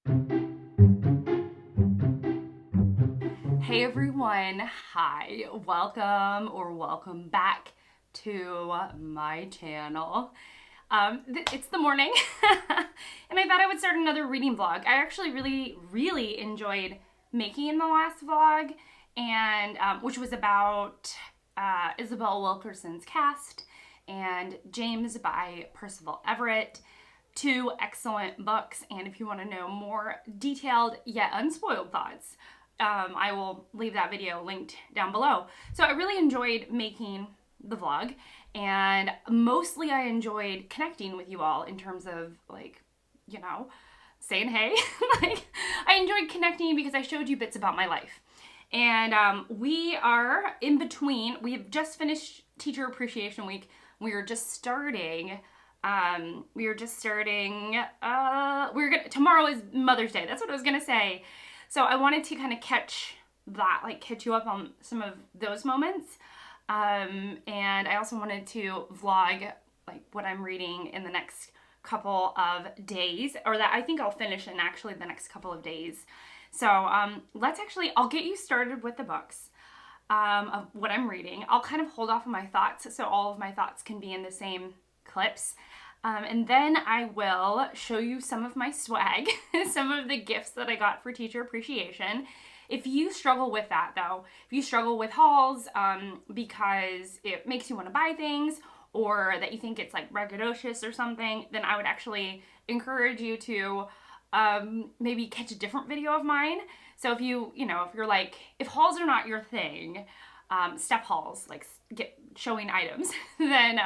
Hey everyone, hi, welcome back to my channel. It's the morning and I thought I would start another reading vlog. I actually really enjoyed making the last vlog, and which was about Isabel Wilkerson's Cast and James by Percival Everett. Two excellent books, and if you want to know more detailed yet unspoiled thoughts, I will leave that video linked down below. So I really enjoyed making the vlog, and mostly I enjoyed connecting with you all in terms of, like, you know, saying hey. Like, I enjoyed connecting because I showed you bits about my life. And we are in between. We've just finished Teacher Appreciation Week. Tomorrow is Mother's Day. That's what I was gonna say. So I wanted to kind of catch you up on some of those moments. And I also wanted to vlog like what I'm reading in the next couple of days, or that I think I'll finish in actually the next couple of days. So I'll get you started with the books of what I'm reading. I'll kind of hold off on my thoughts so all of my thoughts can be in the same clips. And then I will show you some of my swag, some of the gifts that I got for Teacher Appreciation. If you struggle with that though, if you struggle with hauls because it makes you want to buy things, or that you think it's like braggadocious or something, then I would actually encourage you to maybe catch a different video of mine. So if you're like, if hauls are not your thing, step hauls, like showing items, then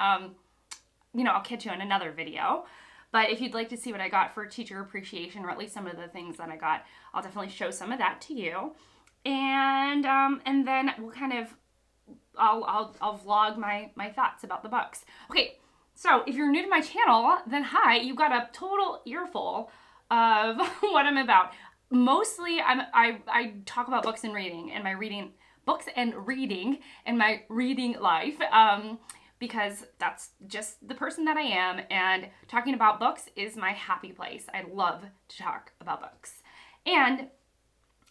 I'll catch you in another video. But if you'd like to see what I got for Teacher Appreciation, or at least some of the things that I got, I'll definitely show some of that to you. And then we'll kind of, I'll vlog my thoughts about the books. Okay, so if you're new to my channel, then hi, you got a total earful of what I'm about. Mostly, I talk about books and reading, and my reading life. Because that's just the person that I am, and talking about books is my happy place. I love to talk about books. And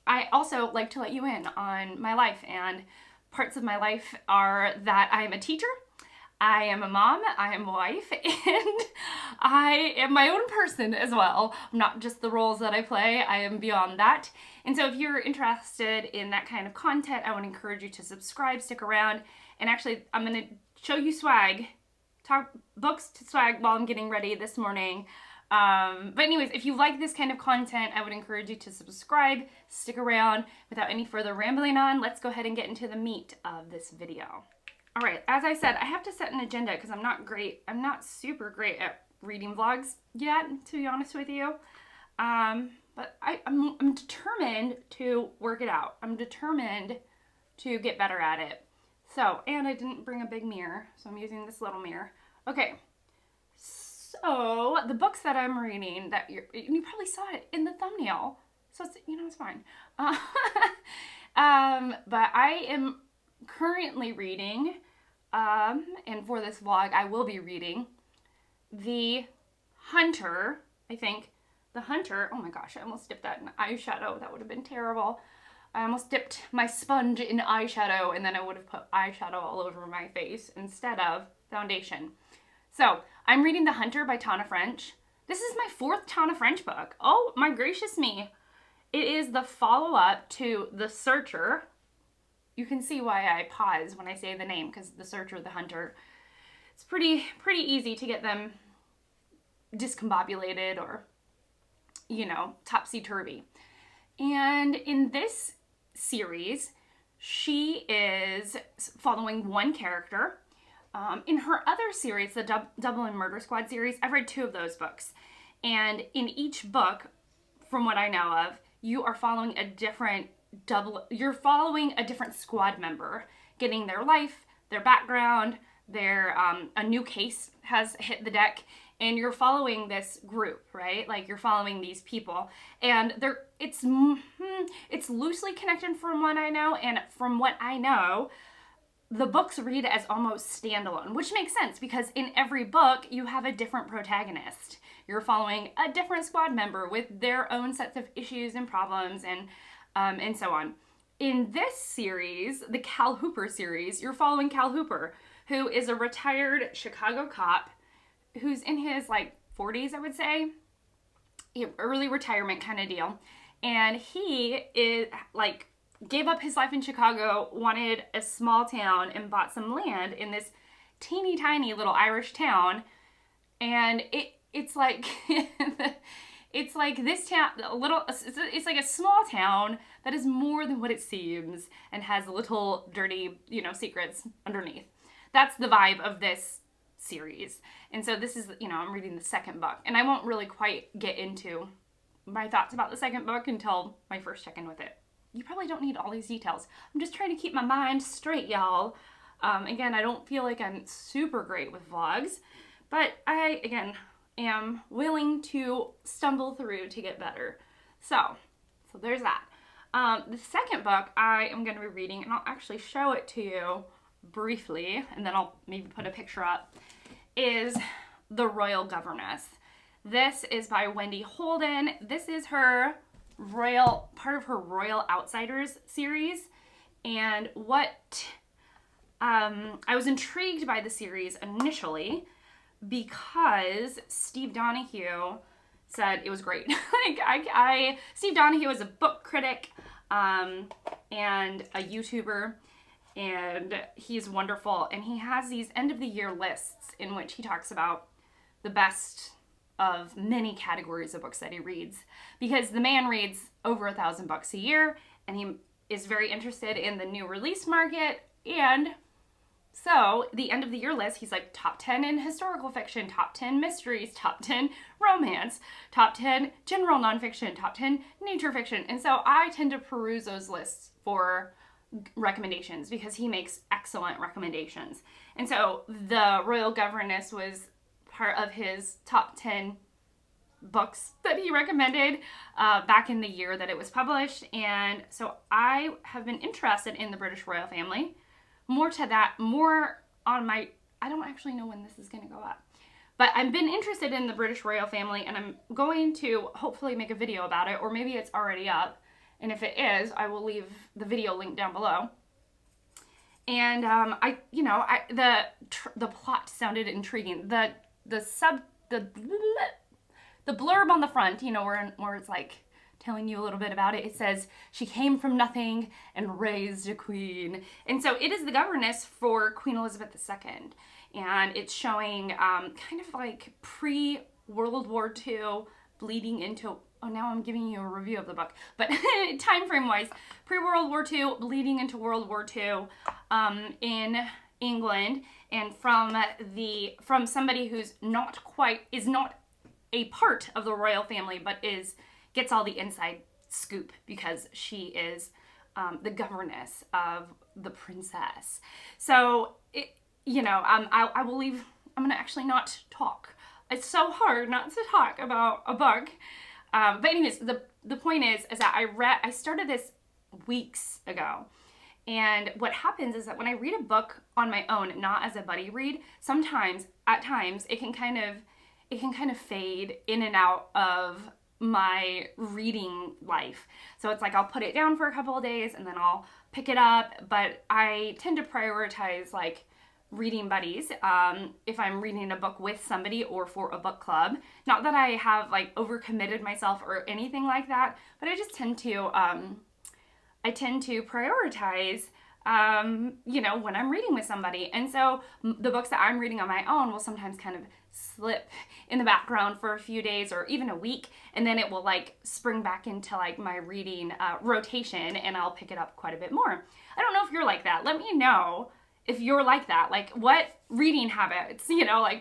I also like to let you in on my life, and parts of my life are that I am a teacher, I am a mom, I am a wife, and I am my own person as well. I'm not just the roles that I play, I am beyond that. And so if you're interested in that kind of content, I would encourage you to subscribe, stick around, and actually I'm going to show you swag, talk books to swag while I'm getting ready this morning. But anyways, if you like this kind of content, I would encourage you to subscribe, stick around. Without any further rambling on, let's go ahead and get into the meat of this video. All right, as I said, I have to set an agenda because I'm not super great at reading vlogs yet, to be honest with you. But I'm determined to work it out. I'm determined to get better at it. So, and I didn't bring a big mirror, so I'm using this little mirror. Okay, so the books that I'm reading, that you probably saw it in the thumbnail, so it's fine. But I am currently reading, and for this vlog, I will be reading The Hunter, I think. The Hunter, oh my gosh, I almost dipped that in eyeshadow. That would have been terrible. I almost dipped my sponge in eyeshadow, and then I would have put eyeshadow all over my face instead of foundation. So, I'm reading The Hunter by Tana French. This is my 4th Tana French book. Oh my gracious me. It is the follow-up to The Searcher. You can see why I pause when I say the name, because The Searcher, The Hunter, it's pretty easy to get them discombobulated or, topsy-turvy. And in this series, she is following one character. In her other series, the Dublin Murder Squad series, I've read 2 of those books. And in each book, from what I know of, you are following a different squad member, getting their life, their background, a new case has hit the deck, and you're following this group, right? Like, you're following these people, and it's loosely connected from what I know, and from what I know, the books read as almost standalone, which makes sense because in every book you have a different protagonist You're following a different squad member with their own sets of issues and problems and so on. In this series, the Cal Hooper series, you're following Cal Hooper, who is a retired Chicago cop who's in his like 40s, I would say, early retirement kind of deal. And he is like gave up his life in Chicago, wanted a small town, and bought some land in this teeny tiny little Irish town. And it's like it's like this town, it's like a small town that is more than what it seems and has little dirty, secrets underneath. That's the vibe of this series. And so this is, I'm reading the second book, and I won't really quite get into my thoughts about the second book until my first check-in with it. You probably don't need all these details. I'm just trying to keep my mind straight, y'all. Again, I don't feel like I'm super great with vlogs, but I, again, am willing to stumble through to get better. So there's that. The second book I am going to be reading, and I'll actually show it to you briefly, and then I'll maybe put a picture up, is The Royal Governess. This is by Wendy Holden. This is her part of her Royal Outsiders series. And I was intrigued by the series initially because Steve Donahue said it was great. Steve Donahue is a book critic and a YouTuber, and he's wonderful. And he has these end of the year lists in which he talks about the best of many categories of books that he reads, because the man reads over 1,000 books a year, and he is very interested in the new release market. And so the end of the year list, he's like top 10 in historical fiction, top 10 mysteries, top 10 romance, top 10 general nonfiction, top 10 nature fiction. And so I tend to peruse those lists for recommendations because he makes excellent recommendations. And so The Royal Governess was part of his top 10 books that he recommended back in the year that it was published. And so I have been interested in the British royal family. More on my, I don't actually know when this is going to go up, but I've been interested in the British royal family, and I'm going to hopefully make a video about it, or maybe it's already up. And if it is, I will leave the video link down below. And the plot sounded intriguing. The blurb on the front, where it's like telling you a little bit about it. It says she came from nothing and raised a queen. And so it is the governess for Queen Elizabeth II. And it's showing kind of like pre-World War II bleeding into, now I'm giving you a review of the book, but time frame wise, pre-World War II bleeding into World War II in England, and from somebody who's not a part of the royal family, but gets all the inside scoop because she is the governess of the princess. So I will leave. I'm gonna actually not talk. It's so hard not to talk about a book. But anyways, the point is that I started this weeks ago. And what happens is that when I read a book on my own, not as a buddy read, at times, it can kind of fade in and out of my reading life. So it's like I'll put it down for a couple of days and then I'll pick it up. But I tend to prioritize like reading buddies if I'm reading a book with somebody or for a book club. Not that I have like overcommitted myself or anything like that, but I just tend to prioritize when I'm reading with somebody. And so the books that I'm reading on my own will sometimes kind of slip in the background for a few days or even a week, and then it will like spring back into like my reading rotation, and I'll pick it up quite a bit more. I don't know if you're like that. Let me know if you're like that. Like, what reading habits,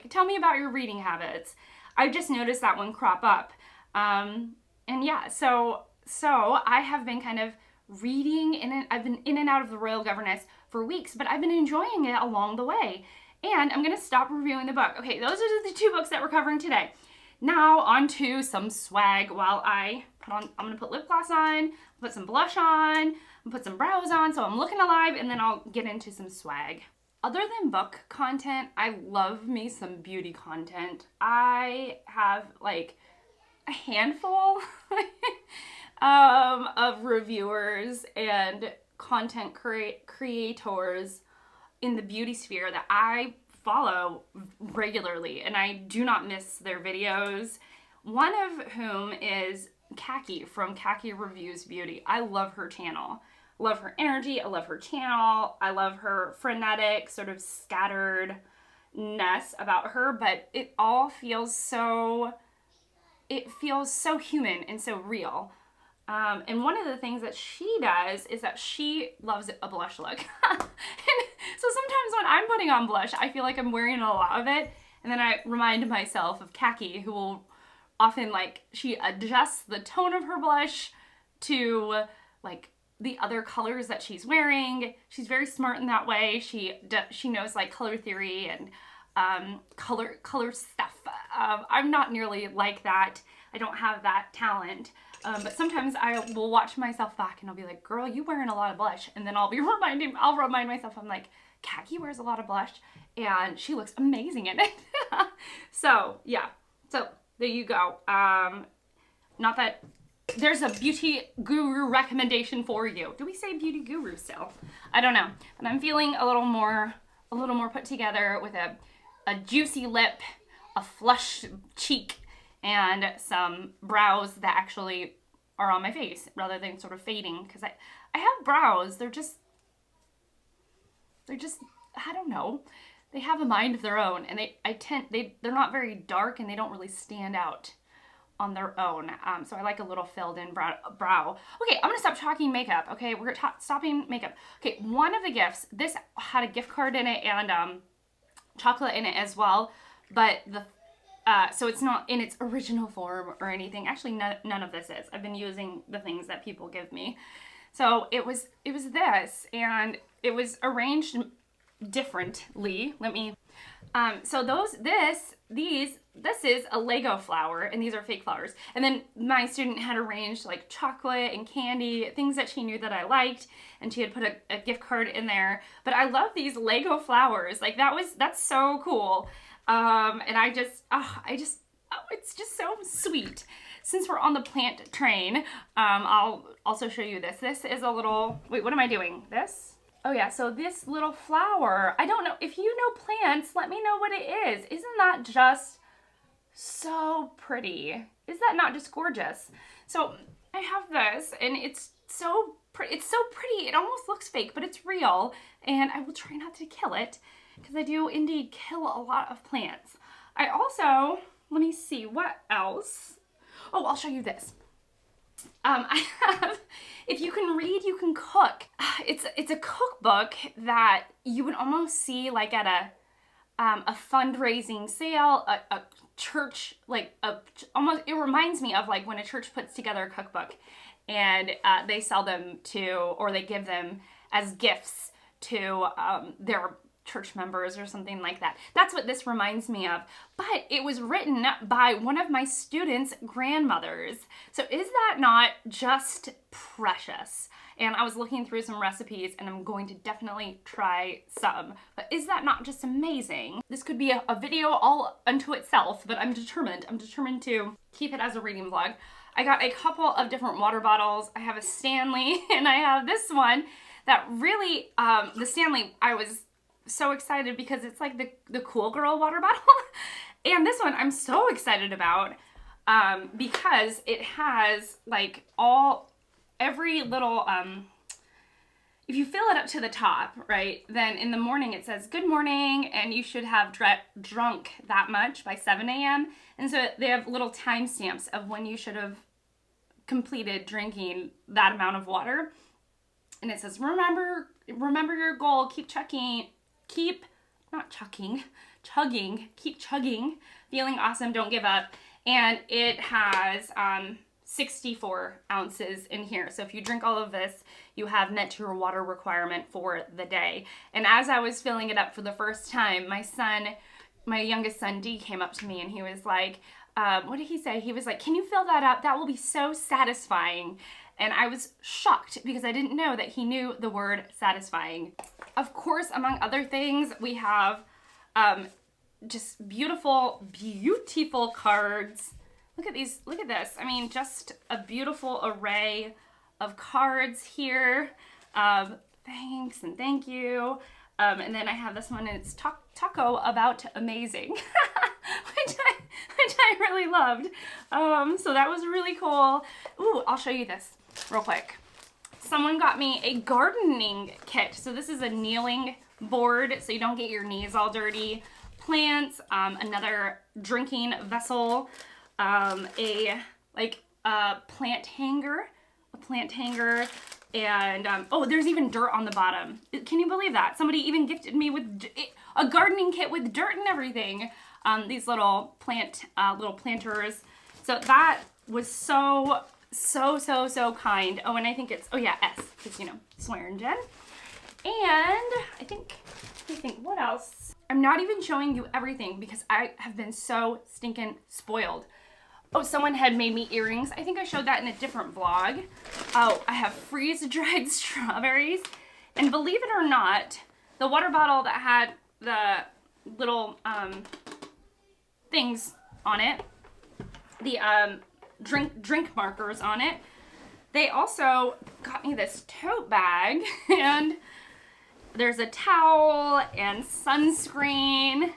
tell me about your reading habits. I just noticed that one crop up. And yeah, so I have been kind of reading, and I've been in and out of The Royal Governess for weeks, but I've been enjoying it along the way. And I'm going to stop reviewing the book. Okay, those are the two books that we're covering today. Now on to some swag while I'm going to put lip gloss on, put some blush on, put some brows on so I'm looking alive, and then I'll get into some swag. Other than book content, I love me some beauty content. I have like a handful of reviewers and content creators in the beauty sphere that I follow regularly, and I do not miss their videos. One of whom is Kackie from Kackie Reviews Beauty. I love her channel. Love her energy. I love her channel. I love her frenetic, sort of scatteredness about her, but it all feels so, it feels so human and so real. And one of the things that she does is that she loves a blush look. And so sometimes when I'm putting on blush, I feel like I'm wearing a lot of it. And then I remind myself of Kackie, who will often, like, she adjusts the tone of her blush to, like, the other colors that she's wearing. She's very smart in that way. She knows, like, color theory and color stuff. I'm not nearly like that. I don't have that talent. But sometimes I will watch myself back and I'll be like, girl, you wearing a lot of blush. And then I'll remind myself, I'm like, Kackie wears a lot of blush and she looks amazing in it. So yeah, so there you go. Not that there's a beauty guru recommendation for you. Do we say beauty guru still? I don't know, but I'm feeling a little more put together with a juicy lip, a flush cheek, and some brows that actually are on my face rather than sort of fading, because I have brows. They're just, I don't know. They have a mind of their own, and they're not very dark and they don't really stand out on their own. So I like a little filled in brow. Okay, I'm gonna stop talking makeup. Okay, we're stopping makeup. Okay, one of the gifts, this had a gift card in it and chocolate in it as well, but so it's not in its original form or anything. Actually, none of this is. I've been using the things that people give me. So it was this, and it was arranged differently. Let me, so this is a Lego flower, and these are fake flowers. And then my student had arranged like chocolate and candy, things that she knew that I liked, and she had put a gift card in there. But I love these Lego flowers. Like that's so cool. And it's just so sweet. Since we're on the plant train, I'll also show you this. This is a little, wait, what am I doing? This? Oh yeah, so this little flower, I don't know, if you know plants, let me know what it is. Isn't that just so pretty? Is that not just gorgeous? So I have this, and it's so pretty. It's so pretty. It almost looks fake, but it's real, and I will try not to kill it, because I do indeed kill a lot of plants. I also, let me see, what else? Oh, I'll show you this. I have, if you can read, you can cook. It's a cookbook that you would almost see like at a fundraising sale, a church, like almost, it reminds me of like when a church puts together a cookbook and they sell them to, or they give them as gifts to their church members or something like that. That's what this reminds me of. But it was written by one of my students' grandmothers. So is that not just precious? And I was looking through some recipes, and I'm going to definitely try some. But is that not just amazing? This could be a video all unto itself, but I'm determined. I'm determined to keep it as a reading vlog. I got a couple of different water bottles. I have a Stanley, and I have this one that really, the Stanley, I was so excited because it's like the cool girl water bottle. And this one I'm so excited about because it has like every little, if you fill it up to the top, right, then in the morning it says good morning, and you should have drunk that much by 7 a.m. And so they have little timestamps of when you should have completed drinking that amount of water. And it says, remember your goal, keep chugging, keep chugging, feeling awesome, don't give up. And it has 64 ounces in here. So if you drink all of this, you have met your water requirement for the day. And as I was filling it up for the first time, my youngest son D came up to me and he was like, what did he say? He was like, can you fill that up? That will be so satisfying. And I was shocked because I didn't know that he knew the word satisfying. Of course, among other things, we have just beautiful, beautiful cards. Look at these, look at this. I mean, just a beautiful array of cards here. Thanks and thank you. And then I have this one, and it's taco about amazing, which I really loved. So that was really cool. Ooh, I'll show you this real quick. Someone got me a gardening kit. So this is a kneeling board so you don't get your knees all dirty. Plants, another drinking vessel, a plant hanger, and oh, there's even dirt on the bottom. Can you believe that? Somebody even gifted me with a gardening kit with dirt and everything. These little planters. So that was so kind. Oh, and I think it's, oh yeah, S, because, you know, Swearingen. And I think, what else? I'm not even showing you everything because I have been so stinking spoiled. Oh, someone had made me earrings. I think I showed that in a different vlog. Oh, I have freeze-dried strawberries. And believe it or not, the water bottle that had the little things on it, the drink markers on it, they also got me this tote bag, and there's a towel and sunscreen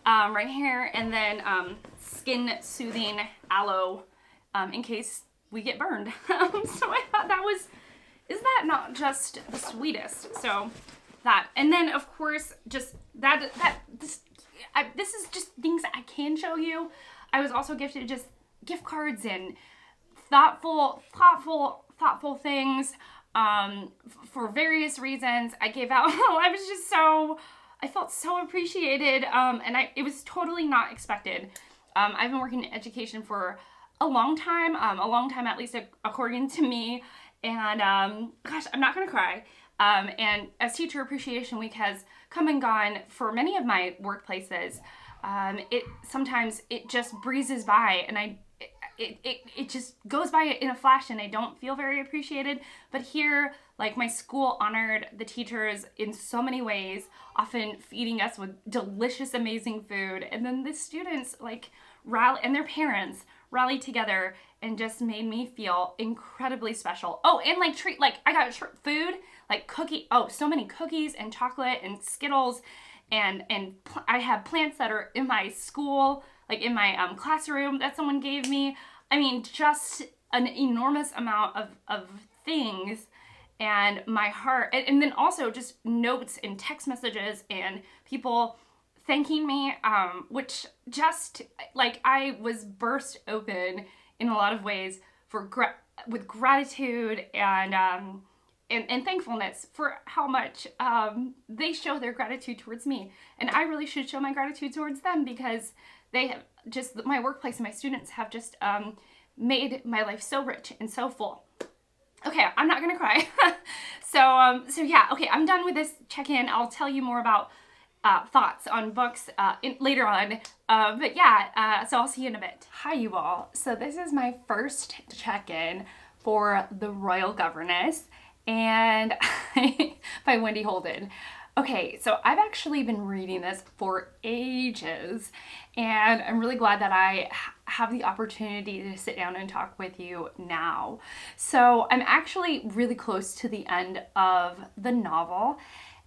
right here, and then skin soothing aloe in case we get burned. So I thought that was, is that not just the sweetest? So that, and then of course just this is just things I can show you. I was also gifted just gift cards and thoughtful things for various reasons. I gave out, I felt so appreciated, and it was totally not expected. I've been working in education for a long time at least according to me, and gosh, I'm not gonna cry. And as Teacher Appreciation Week has come and gone for many of my workplaces, sometimes it just breezes by, and it just goes by in a flash, and I don't feel very appreciated. But here, like, my school honored the teachers in so many ways, often feeding us with delicious, amazing food. And then the students, like, and their parents rallied together and just made me feel incredibly special. Oh, and I got food, like so many cookies and chocolate and Skittles, and I have plants that are in my school, like in my classroom that someone gave me. I mean, just an enormous amount of things, and my heart, and then also just notes and text messages and people thanking me, which just, like, I was burst open in a lot of ways with gratitude and thankfulness for how much they show their gratitude towards me. And I really should show my gratitude towards them, because they have just, my workplace and my students have just made my life so rich and so full. Okay, I'm not gonna cry. So yeah, okay, I'm done with this check-in. I'll tell you more about thoughts on books later on. But yeah, so I'll see you in a bit. Hi, you all. So this is my first check-in for The Royal Governess, and by Wendy Holden. Okay, so I've actually been reading this for ages, and I'm really glad that I have the opportunity to sit down and talk with you now. So I'm actually really close to the end of the novel,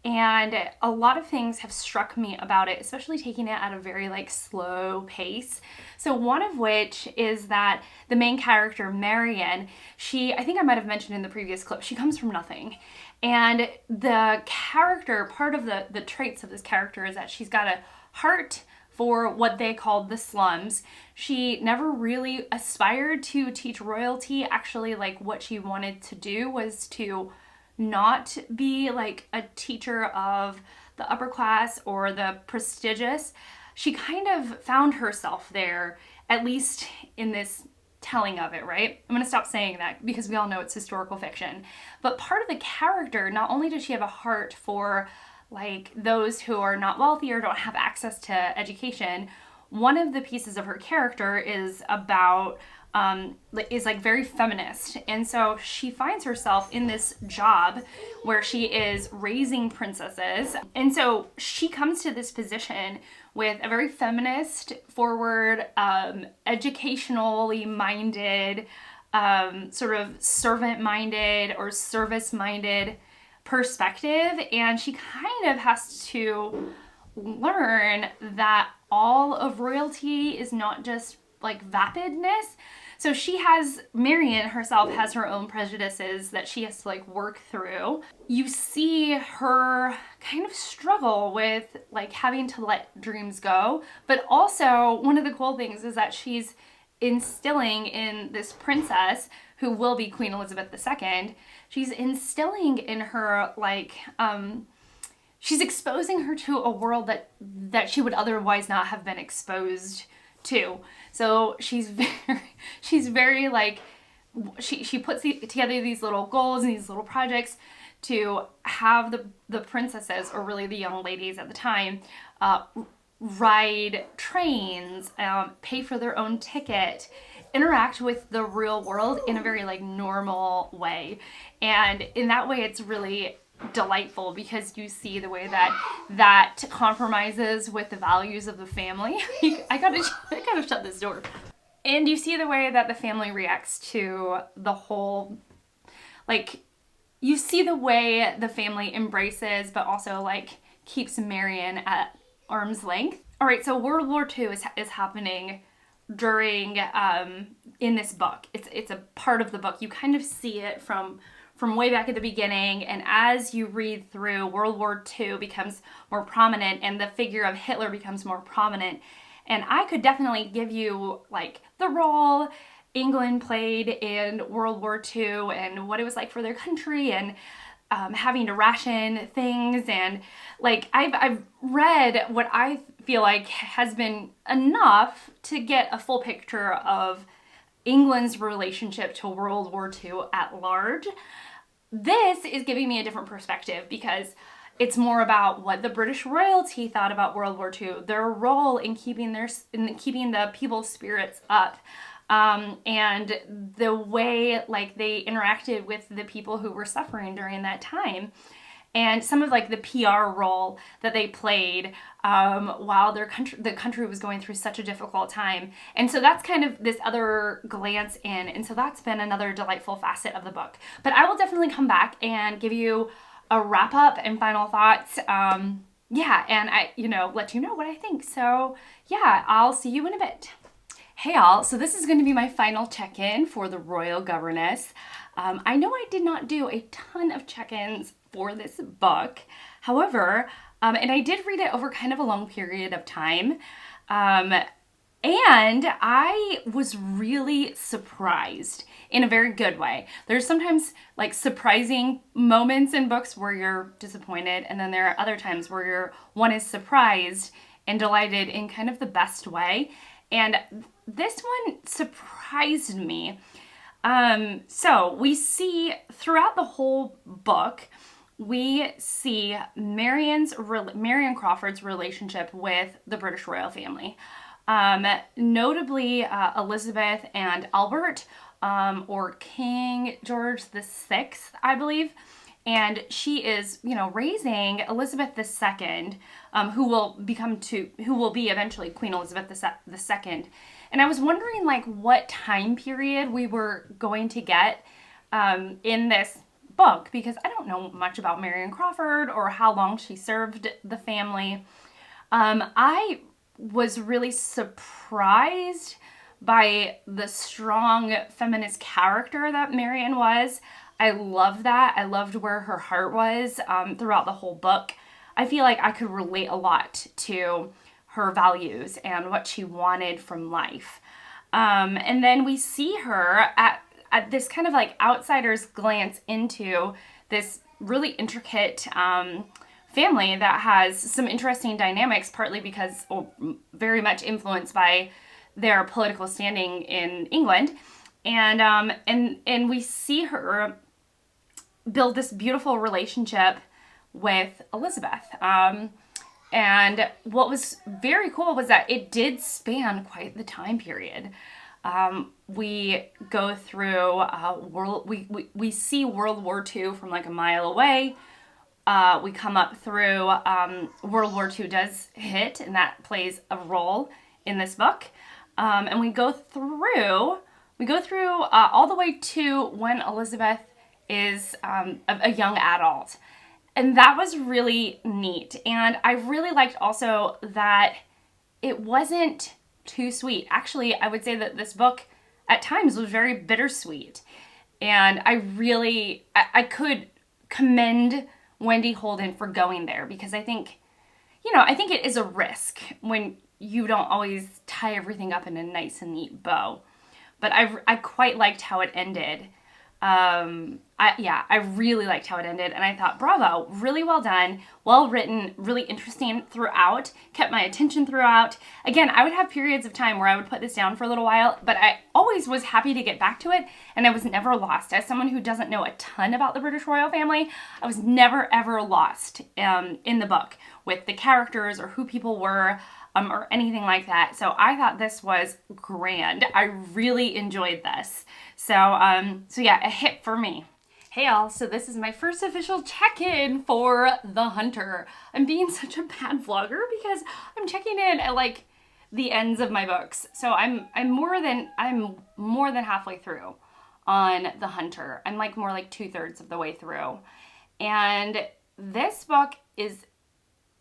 and a lot of things have struck me about it, especially taking it at a very slow pace. So one of which is that the main character, Marian, I think I might have mentioned in the previous clip, she comes from nothing. And the character, part of the traits of this character is that she's got a heart for what they called the slums. She never really aspired to teach royalty. Actually, what she wanted to do was to not be a teacher of the upper class or the prestigious. She kind of found herself there, at least in this telling of it, right? I'm gonna stop saying that because we all know it's historical fiction. But part of the character, not only does she have a heart for those who are not wealthy or don't have access to education, one of the pieces of her character is about is like very feminist. And so she finds herself in this job where she is raising princesses. And so she comes to this position with a very feminist, forward, educationally minded, sort of servant-minded or service-minded perspective. And she kind of has to learn that all of royalty is not just like vapidness. So Marian herself has her own prejudices that she has to like work through. You see her kind of struggle with like having to let dreams go, but also one of the cool things is that she's instilling in this princess who will be Queen Elizabeth II, she's instilling in her like, she's exposing her to a world that she would otherwise not have been exposed to. So she's very like, she puts together these little goals and these little projects to have the princesses, or really the young ladies at the time, ride trains, pay for their own ticket, interact with the real world in a very like normal way. And in that way, it's really delightful because you see the way that compromises with the values of the family. I gotta shut this door. And you see the way that the family reacts to the whole, like, you see the way the family embraces but also like keeps Marian at arm's length. All right, so World War II is happening during in this book. It's a part of the book. You kind of see it from way back at the beginning, and as you read through, World War II becomes more prominent and the figure of Hitler becomes more prominent. And I could definitely give you like the role England played in World War II and what it was like for their country, and having to ration things. And like I've read what I feel like has been enough to get a full picture of England's relationship to World War II at large. This is giving me a different perspective because it's more about what the British royalty thought about World War II, their role in keeping the people's spirits up, and the way like they interacted with the people who were suffering during that time, and some of like the PR role that they played while the country was going through such a difficult time. And so that's kind of this other glance in, and so that's been another delightful facet of the book. But I will definitely come back and give you a wrap up and final thoughts. Yeah, and I, let you know what I think. So yeah, I'll see you in a bit. Hey all, so this is going to be my final check-in for the Royal Governess. I know I did not do a ton of check-ins for this book. However, and I did read it over kind of a long period of time. And I was really surprised in a very good way. There's sometimes like surprising moments in books where you're disappointed, and then there are other times where one is surprised and delighted in kind of the best way. And this one surprised me. So we see throughout the whole book, we see Marian Crawford's relationship with the British royal family. Notably Elizabeth and Albert, or King George VI, I believe. And she is, raising Elizabeth II, who will be eventually Queen Elizabeth II. And I was wondering, like, what time period we were going to get in this book, because I don't know much about Marian Crawford or how long she served the family. I was really surprised by the strong feminist character that Marian was. I love that. I loved where her heart was throughout the whole book. I feel like I could relate a lot to her values and what she wanted from life. And then we see her at this kind of like outsider's glance into this really intricate family that has some interesting dynamics, partly because, very much influenced by their political standing in England. And we see her build this beautiful relationship with Elizabeth. And what was very cool was that it did span quite the time period. We go through we see World War II from like a mile away. We come up through World War II does hit, and that plays a role in this book. And we go through all the way to when Elizabeth is a young adult. And that was really neat. And I really liked also that it wasn't too sweet. Actually, I would say that this book at times was very bittersweet. And I could commend Wendy Holden for going there, because I think it is a risk when you don't always tie everything up in a nice and neat bow. But I quite liked how it ended. I really liked how it ended, and I thought, bravo, really well done, well written, really interesting throughout, kept my attention throughout. Again, I would have periods of time where I would put this down for a little while, but I always was happy to get back to it, and I was never lost. As someone who doesn't know a ton about the British royal family, I was never ever lost in the book with the characters or who people were, or anything like that. So I thought this was grand. I really enjoyed this. So yeah, a hit for me. Hey all, so this is my first official check-in for The Hunter. I'm being such a bad vlogger because I'm checking in at like the ends of my books. So I'm more than halfway through on The Hunter. I'm like more like 2/3 of the way through. And this book is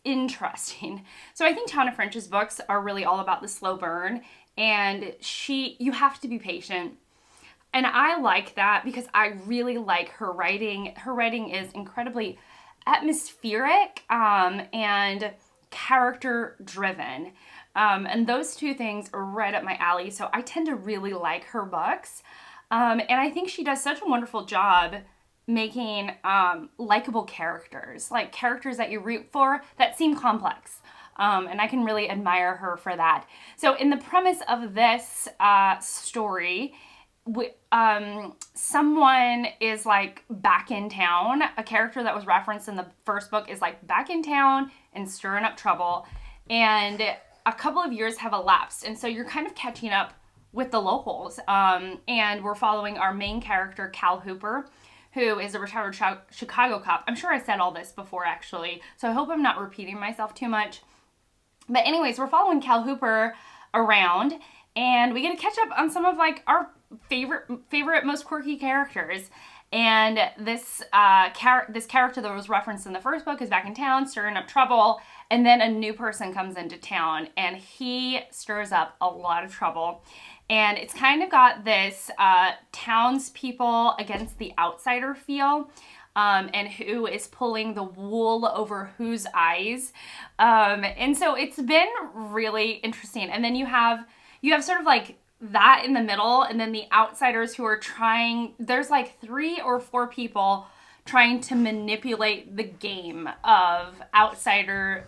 interesting. So I think Tana French's books are really all about the slow burn, and you have to be patient. And I like that because I really like her writing. Her writing is incredibly atmospheric and character driven. And those two things are right up my alley. So I tend to really like her books. And I think she does such a wonderful job making likable characters, like characters that you root for that seem complex. And I can really admire her for that. So in the premise of this story, someone is like back in town. A character that was referenced in the first book is like back in town and stirring up trouble. And a couple of years have elapsed. And so you're kind of catching up with the locals. And we're following our main character, Cal Hooper, who is a retired Chicago cop. I'm sure I said all this before, actually, so I hope I'm not repeating myself too much. But anyways, we're following Cal Hooper around, and we get to catch up on some of like our favorite, most quirky characters. And this character that was referenced in the first book is back in town, stirring up trouble, and then a new person comes into town, and he stirs up a lot of trouble. And it's kind of got this townspeople against the outsider feel, and who is pulling the wool over whose eyes. And so it's been really interesting. And then you have sort of like that in the middle, and then the outsiders who are there's like 3 or 4 people trying to manipulate the game of outsider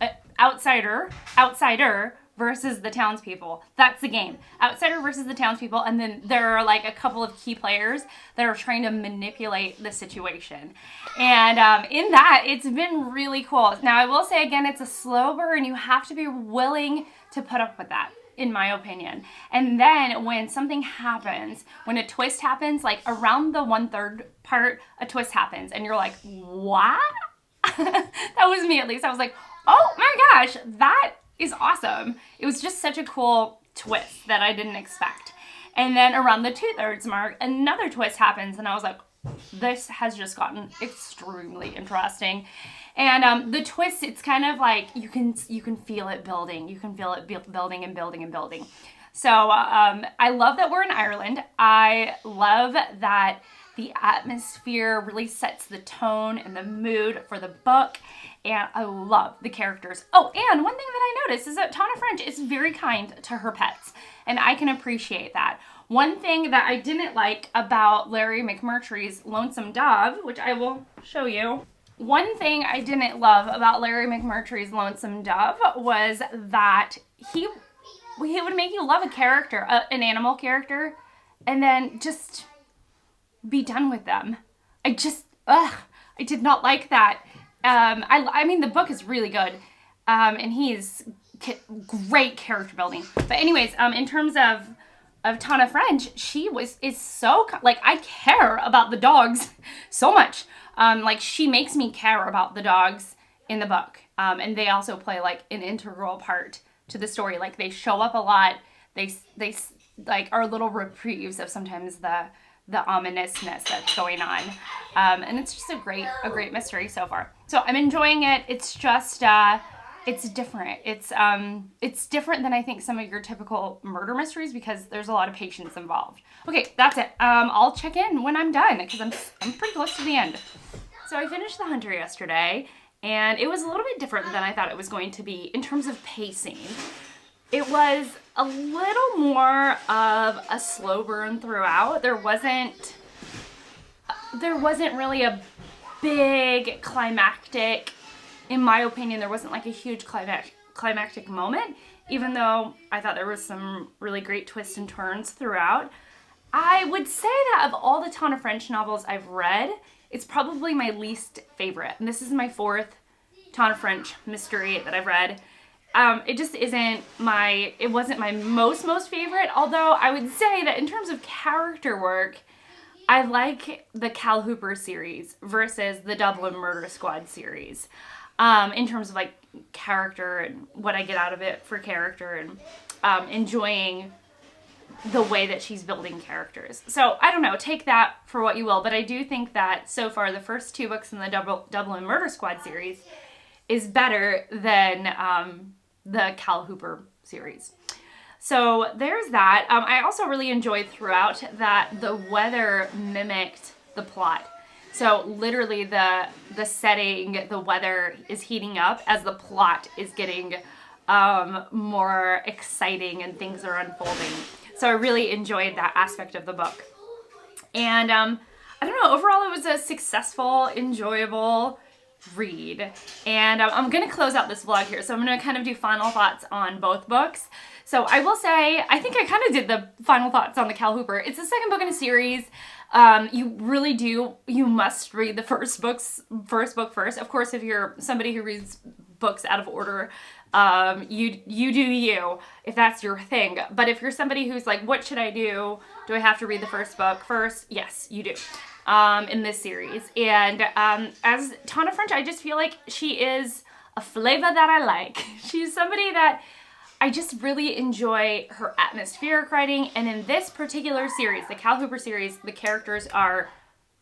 versus the townspeople. That's the game. Outsider versus the townspeople, and then there are like a couple of key players that are trying to manipulate the situation. And in that, it's been really cool. Now, I will say again, it's a slow burn. You have to be willing to put up with that, in my opinion. And then when something happens, when a twist happens, like around the 1/3 part, a twist happens, and you're like, what? That was me, at least. I was like, oh my gosh, that is awesome. It was just such a cool twist that I didn't expect. And then around the 2/3 mark, another twist happens, and I was like, this has just gotten extremely interesting. And the twist, it's kind of like you can feel it building. You can feel it building and building and building. So I love that we're in Ireland. I love that the atmosphere really sets the tone and the mood for the book. And I love the characters. Oh, and one thing that I noticed is that Tana French is very kind to her pets. And I can appreciate that. One thing that I didn't like about Larry McMurtry's Lonesome Dove, which I will show you. One thing I didn't love about Larry McMurtry's Lonesome Dove was that he would make you love a character, an animal character, and then just be done with them. I did not like that. I mean, the book is really good, and he's great character building. But anyways, in terms of Tana French, is so, like, I care about the dogs so much. Like, she makes me care about the dogs in the book. And they also play, like, an integral part to the story. Like, they show up a lot. They like, are little reprieves of sometimes the ominousness that's going on. And it's just a great mystery so far. So I'm enjoying it. It's just, it's different. It's different than I think some of your typical murder mysteries because there's a lot of patience involved. Okay, that's it. I'll check in when I'm done because I'm pretty close to the end. So I finished The Hunter yesterday, and it was a little bit different than I thought it was going to be in terms of pacing. It was a little more of a slow burn throughout. There wasn't really a big climactic, in my opinion, there wasn't like a huge climactic moment, even though I thought there was some really great twists and turns throughout. I would say that of all the Tana French novels I've read, it's probably my least favorite. And this is my 4th Tana French mystery that I've read. It just it wasn't my most favorite, although I would say that in terms of character work, I like the Cal Hooper series versus the Dublin Murder Squad series. In terms of like character and what I get out of it for character and enjoying the way that she's building characters. So I don't know, take that for what you will, but I do think that so far the first 2 books in the Dublin Murder Squad series is better than the Cal Hooper series. So there's that. I also really enjoyed throughout that the weather mimicked the plot. So literally the setting, the weather is heating up as the plot is getting more exciting and things are unfolding. So I really enjoyed that aspect of the book. And I don't know, overall it was a successful, enjoyable read. And I'm going to close out this vlog here. So I'm going to kind of do final thoughts on both books. So I will say, I think I kind of did the final thoughts on the Cal Hooper. It's the 2nd book in a series. You must read the first book first. Of course, if you're somebody who reads books out of order, you do you, if that's your thing. But if you're somebody who's like, what should I do? Do I have to read the first book first? Yes, you do. In this series. And as Tana French, I just feel like she is a flavor that I like. She's somebody that I just really enjoy her atmospheric writing. And in this particular series, the Cal Hooper series, the characters are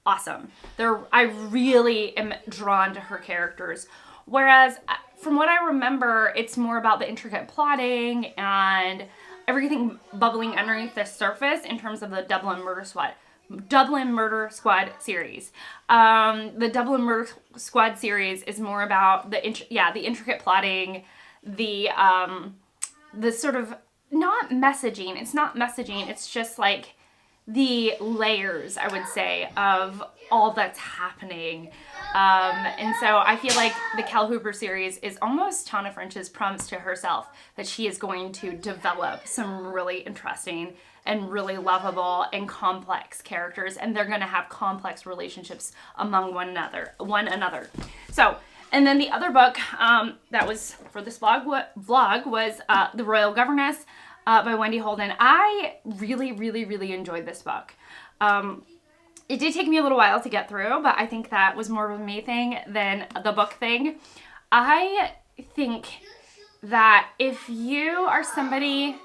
awesome. I really am drawn to her characters. Whereas from what I remember, it's more about the intricate plotting and everything bubbling underneath the surface in terms of the Dublin Murder Squad series. The Dublin Murder Squad series is more about the intricate plotting, the sort of not messaging. It's not messaging. It's just like the layers, I would say, of all that's happening. And so I feel like the Cal Hooper series is almost Tana French's promise to herself that she is going to develop some really interesting and really lovable and complex characters, and they're going to have complex relationships among one another. So, and then the other book that was for this vlog was The Royal Governess by Wendy Holden. I really enjoyed this book. It did take me a little while to get through, but I think that was more of a me thing than the book thing. I think that if you are somebody,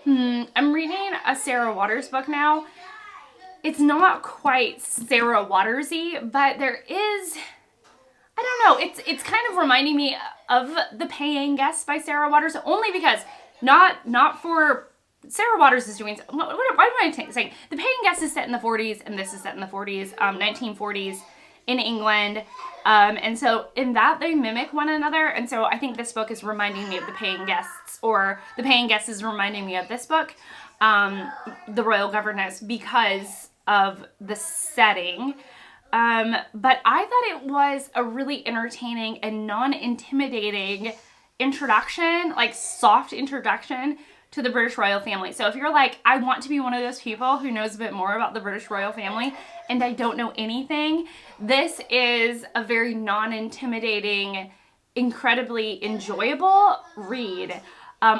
I'm reading a Sarah Waters book now. It's not quite Sarah Watersy, but there is, I don't know, it's kind of reminding me of The Paying Guest by Sarah Waters, only because not for Sarah Waters is doing, why am I saying? The Paying Guest is set in the 40s, and this is set in the 40s, 1940s in England. And so in that, they mimic one another. And so I think this book is reminding me of The Paying Guests, or The Paying Guest is reminding me of this book, The Royal Governess, because of the setting. But I thought it was a really entertaining and non-intimidating introduction, like soft introduction to the British royal family. So if you're like, I want to be one of those people who knows a bit more about the British royal family and I don't know anything, this is a very non-intimidating, incredibly enjoyable read.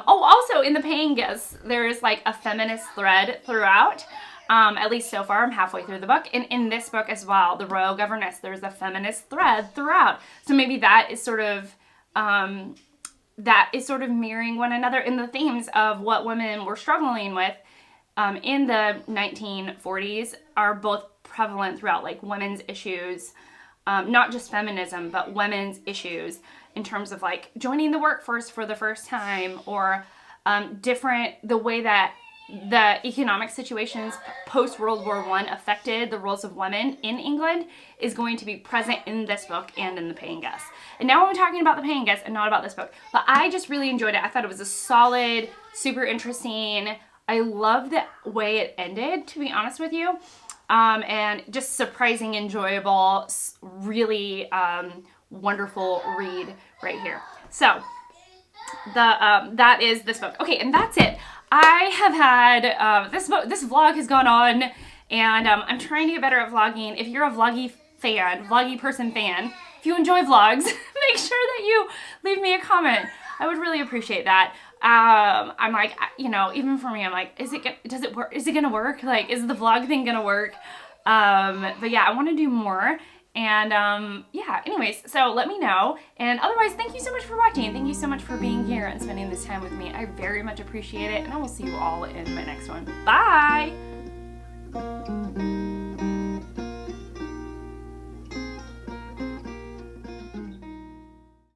Also in the paying guests, there's like a feminist thread throughout. At least so far, I'm halfway through the book. And in this book as well, The Royal Governess, there's a feminist thread throughout. So maybe that is sort of mirroring one another in the themes of what women were struggling with in the 1940s are both prevalent throughout, like women's issues, not just feminism, but women's issues in terms of like joining the workforce for the first time, or the way that the economic situations post World War I affected the roles of women in England is going to be present in this book and in The Paying Guest. And now I'm talking about The Paying Guest and not about this book. But I just really enjoyed it. I thought it was a solid, super interesting. I love the way it ended, to be honest with you. And just surprising, enjoyable, really wonderful read right here. So that is this book. Okay, and that's it. I have had this vlog has gone on, and I'm trying to get better at vlogging. If you're a vloggy person fan, if you enjoy vlogs, make sure that you leave me a comment. I would really appreciate that. I'm like, you know, even for me, I'm like, does it work? Is it gonna work? Like, is the vlog thing gonna work? But yeah, I want to do more. And yeah, anyways, so let me know. And otherwise, thank you so much for watching. Thank you so much for being here and spending this time with me. I very much appreciate it. And I will see you all in my next one. Bye!